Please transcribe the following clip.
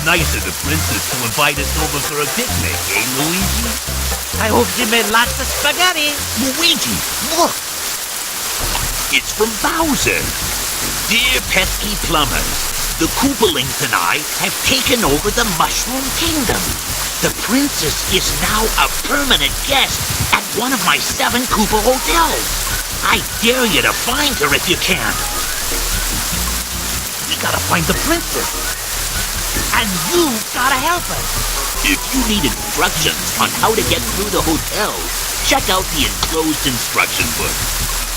Nice of the princess to invite us over for a picnic, eh, Luigi? I hope you made lots of spaghetti. Luigi, look! It's from Bowser. Dear pesky plumbers, the Koopalings and I have taken over the Mushroom Kingdom. The princess is now a permanent guest at one of my 7 Koopa hotels. I dare you to find her if you can. We gotta find the princess. And you gotta help us. If you need instructions on how to get through the hotel, check out the enclosed instruction book.